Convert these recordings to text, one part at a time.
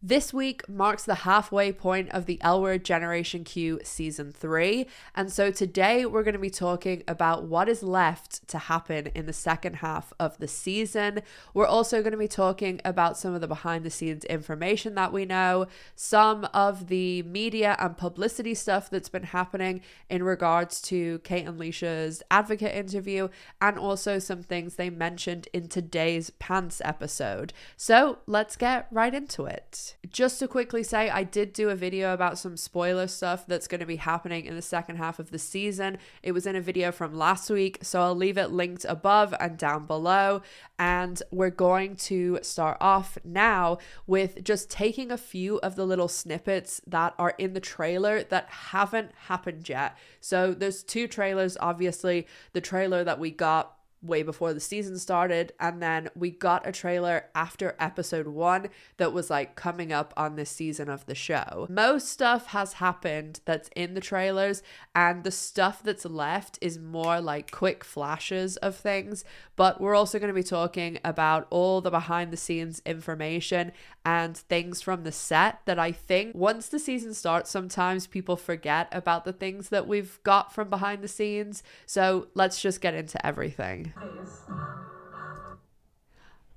This week marks the halfway point of the L Word Generation Q Season 3, and so today we're going to be talking about what is left to happen in the second half of the season. We're also going to be talking about some of the behind the scenes information that we know, some of the media and publicity stuff that's been happening in regards to Kate and Leisha's advocate interview, and also some things they mentioned in today's Pants episode. So let's get right into it. Just to quickly say, I did do a video about some spoiler stuff that's going to be happening in the second half of the season. It was in a video from last week, so I'll leave it linked above and down below. And we're going to start off now with just taking a few of the little snippets that are in the trailer that haven't happened yet. So there's two trailers, obviously. The trailer that we got way before the season started, and then we got a trailer after episode 1 that was like coming up on this season of the show. Most stuff has happened that's in the trailers, and the stuff that's left is more like quick flashes of things, but we're also going to be talking about all the behind the scenes information and things from the set that I think once the season starts, sometimes people forget about the things that we've got from behind the scenes. So let's just get into everything.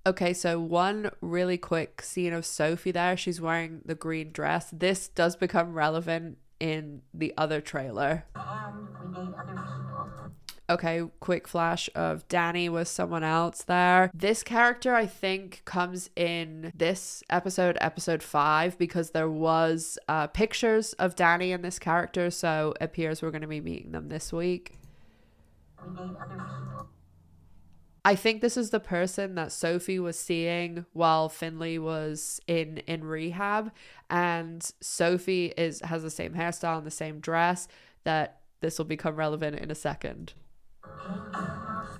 Okay, so one really quick scene of Sophie there. She's wearing the green dress. This does become relevant in the other trailer. And we need other people. Okay, quick flash of Dani with someone else there. This character, I think, comes in this episode, episode 5, because there was pictures of Dani and this character, so it appears we're going to be meeting them this week. We need other people. I think this is the person that Sophie was seeing while Finley was in rehab, and Sophie has the same hairstyle and the same dress. That this will become relevant in a second.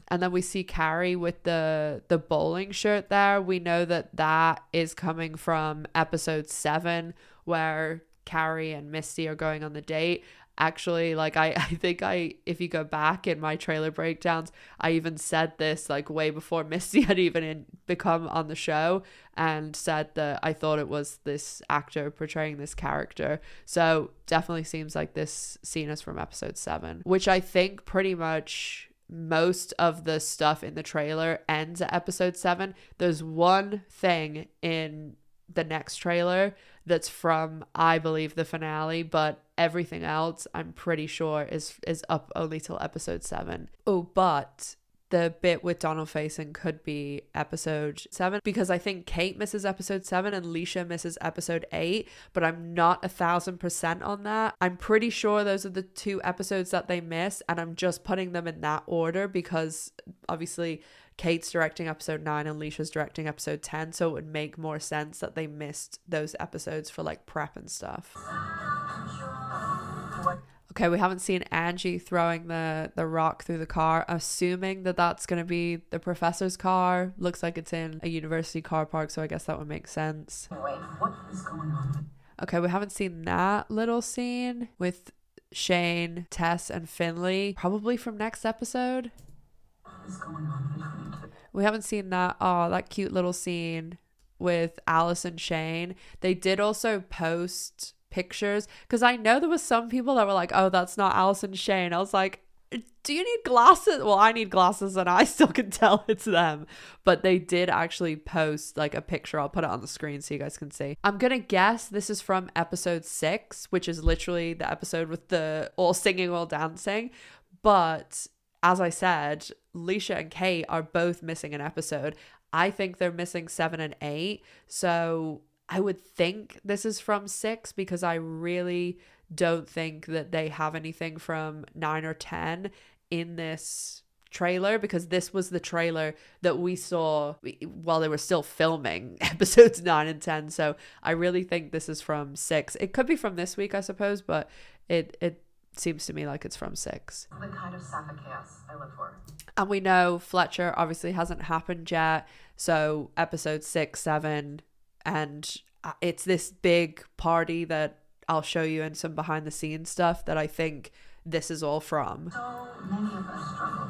And then we see Carrie with the bowling shirt there. We know that is coming from episode 7, where Carrie and Misty are going on the date. Actually, like I think if you go back in my trailer breakdowns, I even said this like way before Misty had even become on the show, and said that I thought it was this actor portraying this character. So definitely seems like this scene is from episode 7, which I think pretty much most of the stuff in the trailer ends at episode 7. There's one thing in the next trailer that's from, I believe, the finale, but everything else I'm pretty sure is up only till episode 7. Oh, but the bit with Donald facing could be episode 7, because I think Kate misses episode 7 and Leisha misses episode 8, but I'm not 1,000% on that. I'm pretty sure those are the 2 episodes that they miss, and I'm just putting them in that order because obviously Kate's directing episode 9 and Leisha's directing episode 10, so it would make more sense that they missed those episodes for like prep and stuff. Okay, we haven't seen Angie throwing the rock through the car. Assuming that that's going to be the professor's car. Looks like it's in a university car park, so I guess that would make sense. Wait, what is going on? Okay, we haven't seen that little scene with Shane, Tess, and Finley. Probably from next episode. What is going on? We haven't seen that. Oh, that cute little scene with Alice and Shane. They did also post pictures, because I know there was some people that were like, oh, that's not Alice and Shane. I was like, do you need glasses? Well, I need glasses and I still can tell it's them. But they did actually post like a picture. I'll put it on the screen so you guys can see. I'm gonna guess this is from episode 6, which is literally the episode with the all singing, all dancing. But as I said, Leisha and Kate are both missing an episode. I think they're missing 7 and 8. So I would think this is from 6, because I really don't think that they have anything from 9 or 10 in this trailer, because this was the trailer that we saw while they were still filming episodes 9 and 10. So I really think this is from 6. It could be from this week, I suppose, but it seems to me like it's from 6. The kind of sapphic chaos I live for. And we know Fletcher obviously hasn't happened yet. So episode 6, 7, and it's this big party that I'll show you in some behind the scenes stuff that I think this is all from. So many of us struggle.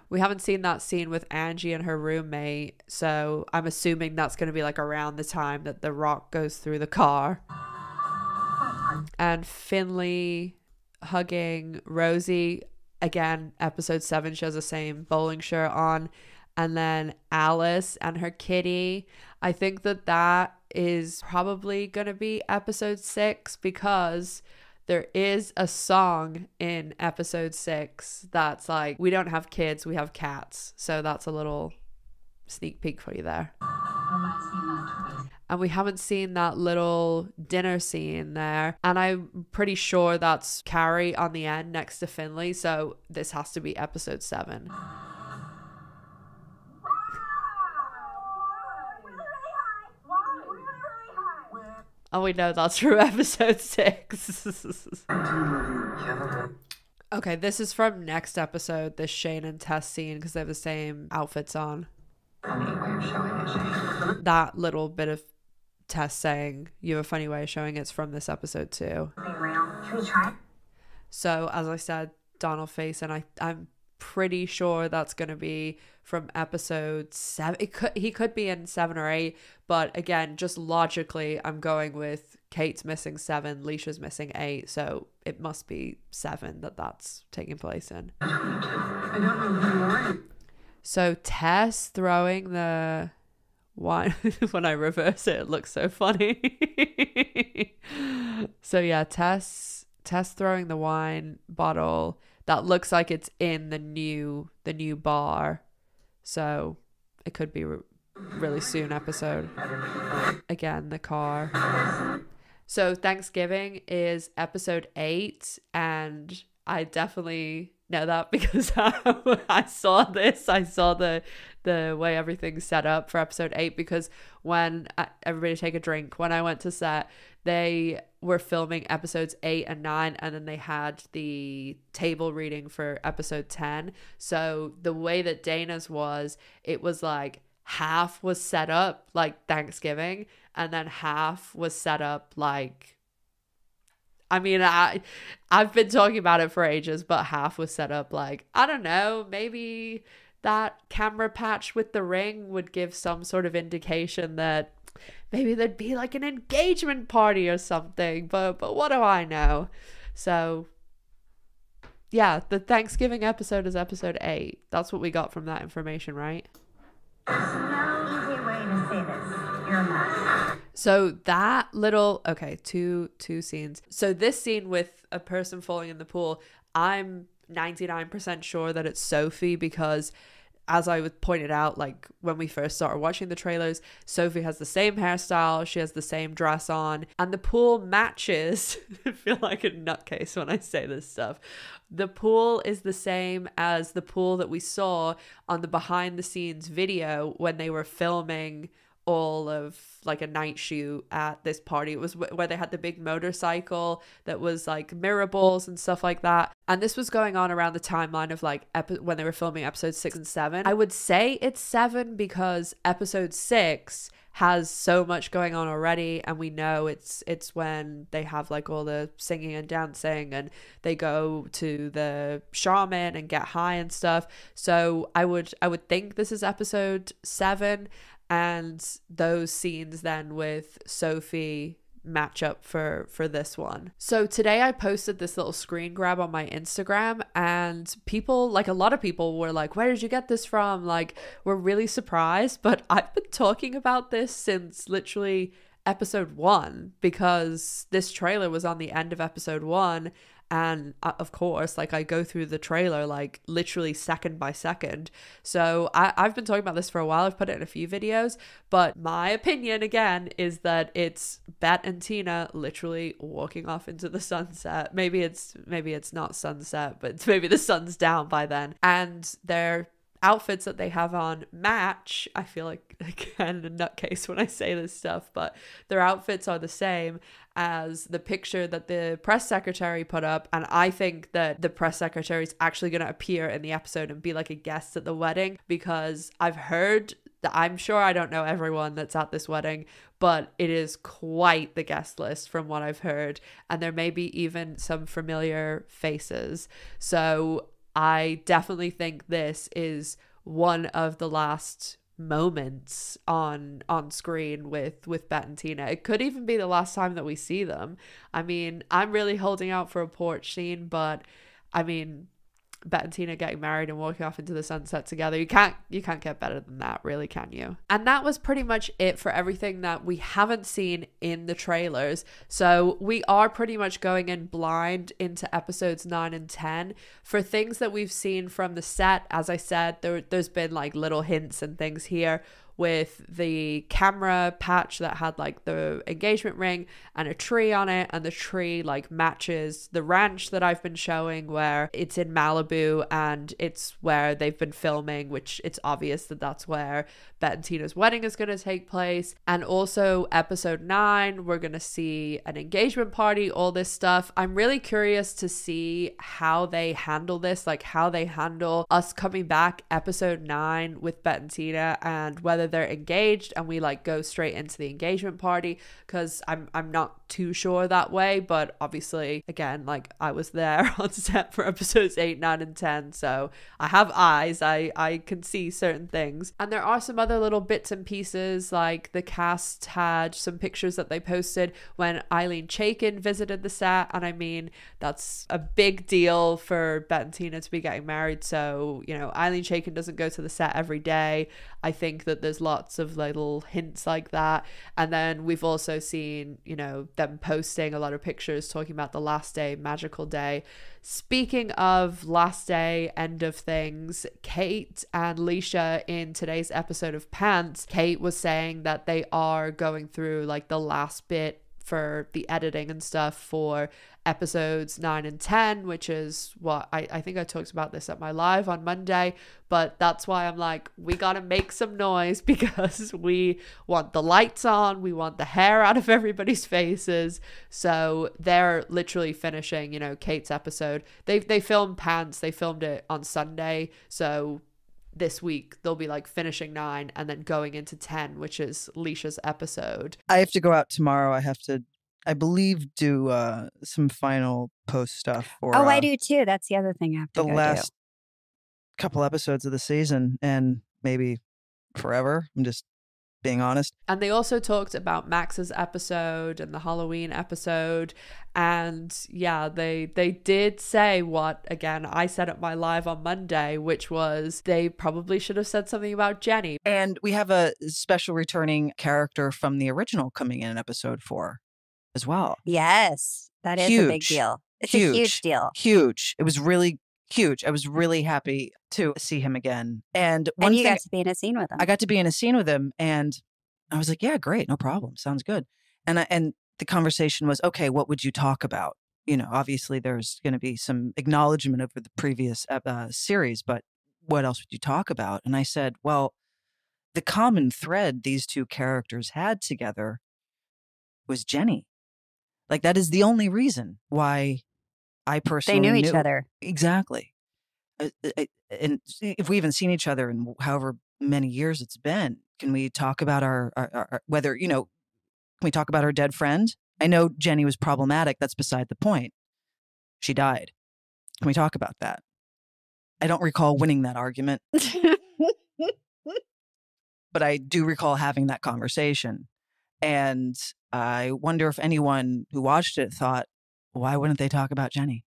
We haven't seen that scene with Angie and her roommate, so I'm assuming that's going to be like around the time that the rock goes through the car. And Finley hugging Rosie. Again, episode 7, she has the same bowling shirt on. And then Alice and her kitty. I think that is probably going to be episode 6, because there is a song in episode 6 that's like, we don't have kids, we have cats. So that's a little sneak peek for you there. And we haven't seen that little dinner scene there. And I'm pretty sure that's Carrie on the end next to Finley. So this has to be episode 7. And we know that's from episode 6. Okay, this is from next episode, this Shane and Tess scene, because they have the same outfits on. That little bit of Tess saying, "You have a funny way of showing it's from this episode too." So, as I said, Donald face, and I'm pretty sure that's going to be from episode 7. He could be in 7 or 8, but again, just logically, I'm going with Kate's missing 7, Leisha's missing 8, so it must be 7 that's taking place in. I don't know who you are. So Tess throwing the wine. When I reverse it, it looks so funny. So yeah, Tess throwing the wine bottle. That looks like it's in the new bar. So it could be really soon episode. Again, the car. So Thanksgiving is episode 8, and I definitely know that because I saw this. I saw the way everything's set up for episode 8, because when everybody take a drink, when I went to set, they were filming episodes 8 and 9, and then they had the table reading for episode 10. So the way that Dana's was, it was like half was set up like Thanksgiving, and then half was set up like, I mean, I've been talking about it for ages, but half was set up like, I don't know, maybe that camera patch with the ring would give some sort of indication that maybe there'd be like an engagement party or something, but what do I know? So yeah, the Thanksgiving episode is episode 8. That's what we got from that information, right? There's no easy way to say this. You're a mess. So that little, okay, two scenes. So this scene with a person falling in the pool, I'm 99% sure that it's Sophie, because as I pointed out, like when we first started watching the trailers, Sophie has the same hairstyle, she has the same dress on, and the pool matches. I feel like a nutcase when I say this stuff. The pool is the same as the pool that we saw on the behind the scenes video when they were filming all of like a night shoot at this party. It was where they had the big motorcycle that was like mirror balls and stuff like that. And this was going on around the timeline of like when they were filming episodes 6 and 7. I would say it's 7 because episode 6 has so much going on already, and we know it's when they have like all the singing and dancing, and they go to the shaman and get high and stuff. So I would think this is episode 7. And those scenes then with Sophie match up for this one. So today I posted this little screen grab on my Instagram, and people, like a lot of people, were like, where did you get this from? Like, we're really surprised. But I've been talking about this since literally episode 1, because this trailer was on the end of episode 1. And of course, like I go through the trailer like literally second by second. So I've been talking about this for a while. I've put it in a few videos, but my opinion again is that it's Bette and Tina literally walking off into the sunset. Maybe it's not sunset, but maybe the sun's down by then. And their outfits that they have on match. I feel like again a nutcase when I say this stuff, but their outfits are the same as the picture that the press secretary put up. And I think that the press secretary is actually going to appear in the episode and be like a guest at the wedding, because I've heard that, I'm sure I don't know everyone that's at this wedding, but it is quite the guest list from what I've heard. And there may be even some familiar faces. So I definitely think this is one of the last moments on screen with Bette and Tina. It could even be the last time that we see them. I mean, I'm really holding out for a porch scene, but I mean, Bette and Tina getting married and walking off into the sunset together, you can't get better than that, really, can you? And that was pretty much it for everything that we haven't seen in the trailers. So we are pretty much going in blind into episodes 9 and 10. For things that we've seen from the set, as I said, there's been like little hints and things here with the camera patch that had like the engagement ring and a tree on it, and the tree like matches the ranch that I've been showing where it's in Malibu and it's where they've been filming, which it's obvious that that's where Bette and Tina's wedding is going to take place. And also episode 9, we're going to see an engagement party, all this stuff. I'm really curious to see how they handle this, like how they handle us coming back episode 9 with Bette and Tina, and whether they're engaged and we like go straight into the engagement party, because I'm not too sure that way. But obviously, again, like I was there on set for episodes 8, 9 and 10, so I have eyes. I can see certain things. And there are some other little bits and pieces, like the cast had some pictures that they posted when Eileen Chaikin visited the set, and I mean, that's a big deal for Bette and Tina to be getting married. So, you know, Eileen Chaikin doesn't go to the set every day. I think that there's lots of little hints like that. And then we've also seen, you know, them posting a lot of pictures talking about the last day, magical day. Speaking of last day, end of things, Kate and Leisha in today's episode of Pants, Kate was saying that they are going through like the last bit for the editing and stuff for episodes 9 and 10, which is what I think I talked about this at my live on Monday, but that's why I'm like, we gotta make some noise, because we want the lights on, we want the hair out of everybody's faces. So they're literally finishing, you know, Kate's episode. They filmed Pants, they filmed it on Sunday, so this week they'll be like finishing 9 and then going into 10, which is Leisha's episode. I have to go out tomorrow. I have to, I believe, do some final post stuff for I do too. That's the other thing I have to the go last do. couple episodes of the season, and maybe forever. I'm just being honest. And they also talked about Max's episode and the Halloween episode, and yeah, they did say what, again, I said at my live on Monday, which was they probably should have said something about Jenny. And we have a special returning character from the original coming in episode 4 as well. Yes, that is a big deal. It's a huge deal. Huge. It was really huge. I was really happy to see him again. And you got to be in a scene with him. I got to be in a scene with him, and I was like, yeah, great. No problem. Sounds good. And the conversation was, okay, what would you talk about? You know, obviously there's going to be some acknowledgement over the previous series, but what else would you talk about? And I said, well, the common thread these two characters had together was Jenny. Like, that is the only reason why I personally knew each other. Exactly. And if we haven't seen each other in however many years it's been, can we talk about our whether, you know, can we talk about our dead friend? I know Jenny was problematic. That's beside the point. She died. Can we talk about that? I don't recall winning that argument, but I do recall having that conversation. And I wonder if anyone who watched it thought, why wouldn't they talk about Jenny?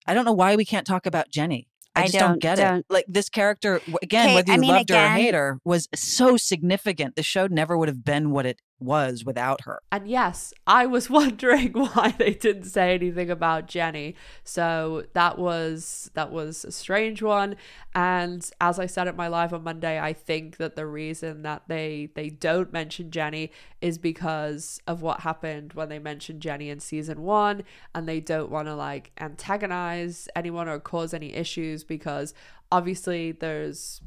I don't know why we can't talk about Jenny. I just don't get it. Like, this character, again, Kate, whether you loved her or hate her, was so significant. The show never would have been what it was without her. And yes, I was wondering why they didn't say anything about Jenny. So that was a strange one. And as I said at my live on Monday, I think that the reason that they don't mention Jenny is because of what happened when they mentioned Jenny in season 1, and they don't want to like antagonize anyone or cause any issues, because obviously there's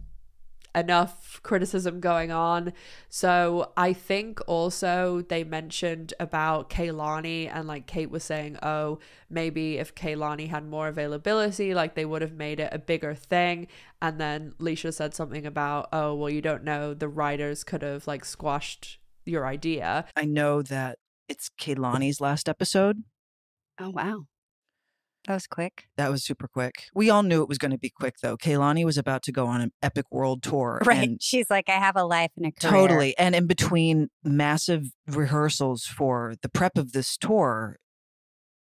enough criticism going on. So I think also they mentioned about Kaylani, and like Kate was saying, oh, maybe if Kaylani had more availability, like they would have made it a bigger thing. And then Leisha said something about, oh, well, you don't know, the writers could have like squashed your idea. I know that it's Kaylani's last episode. Oh, wow. That was quick. That was super quick. We all knew it was going to be quick, though. Kehlani was about to go on an epic world tour. Right. And she's like, I have a life and a career. Totally. And in between massive rehearsals for the prep of this tour,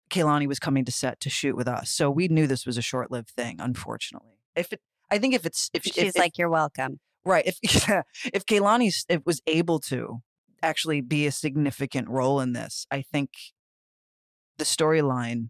Kehlani was coming to set to shoot with us. So we knew this was a short-lived thing, unfortunately. She's like, you're welcome. Right. If Kehlani was able to actually be a significant role in this, I think the storyline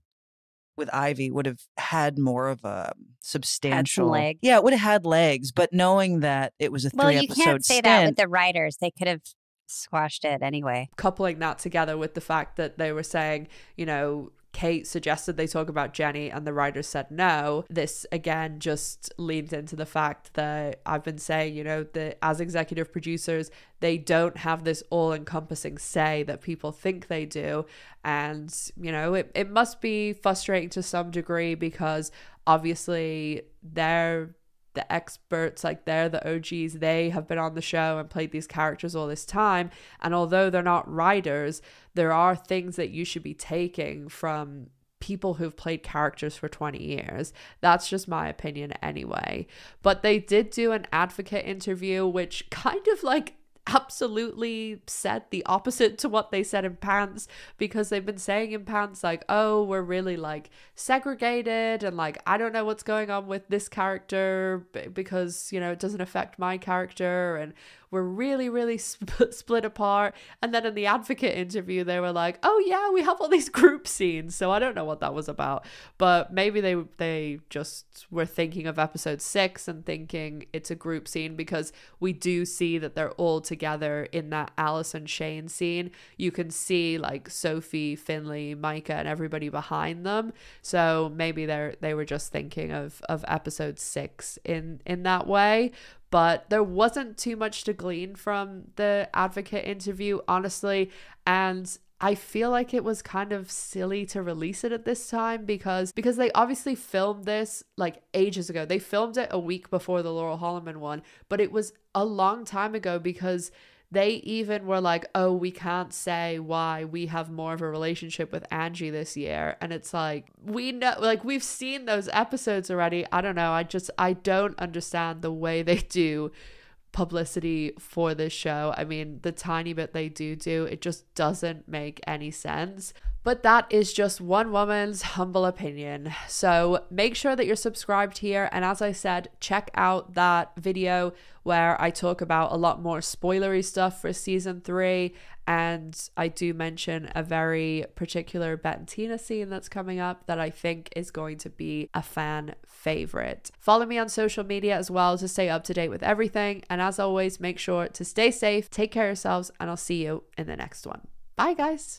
with Ivy would have had more of a substantial legs. Yeah, it would have had legs, but knowing that it was a 3-episode you can't say stint, that with the writers. They could have squashed it anyway. Coupling that together with the fact that they were saying, you know, Kate suggested they talk about Jenny and the writers said no. This again just leans into the fact that I've been saying, you know, that as executive producers, they don't have this all-encompassing say that people think they do. And, you know, it must be frustrating to some degree because obviously they're the experts, like they're the OGs, they have been on the show and played these characters all this time, and although they're not writers, there are things that you should be taking from people who've played characters for 20 years. That's just my opinion anyway. But they did do an advocate interview which kind of like absolutely said the opposite to what they said in Pants, because they've been saying in Pants like, oh, we're really like segregated and like I don't know what's going on with this character because, you know, it doesn't affect my character, and we're really split apart. And then in the advocate interview they were like, oh yeah, we have all these group scenes. So I don't know what that was about, but maybe they just were thinking of episode 6 and thinking it's a group scene, because we do see that they're all together in that Alice and Shane scene. You can see like Sophie, Finley, Micah and everybody behind them. So maybe they were just thinking of episode 6 in that way. But there wasn't too much to glean from the advocate interview, honestly. And I feel like it was kind of silly to release it at this time because they obviously filmed this like ages ago. They filmed it a week before the Laurel Holloman one, but it was a long time ago because they even were like, oh, we can't say why we have more of a relationship with Angie this year. And it's like, we know, like we've seen those episodes already. I don't know. I don't understand the way they do publicity for this show. I mean, the tiny bit they do, it just doesn't make any sense. But that is just one woman's humble opinion. So make sure that you're subscribed here. And as I said, check out that video where I talk about a lot more spoilery stuff for season 3. And I do mention a very particular Bette and Tina scene that's coming up that I think is going to be a fan favorite. Follow me on social media as well to stay up to date with everything. And as always, make sure to stay safe, take care of yourselves, and I'll see you in the next one. Bye, guys.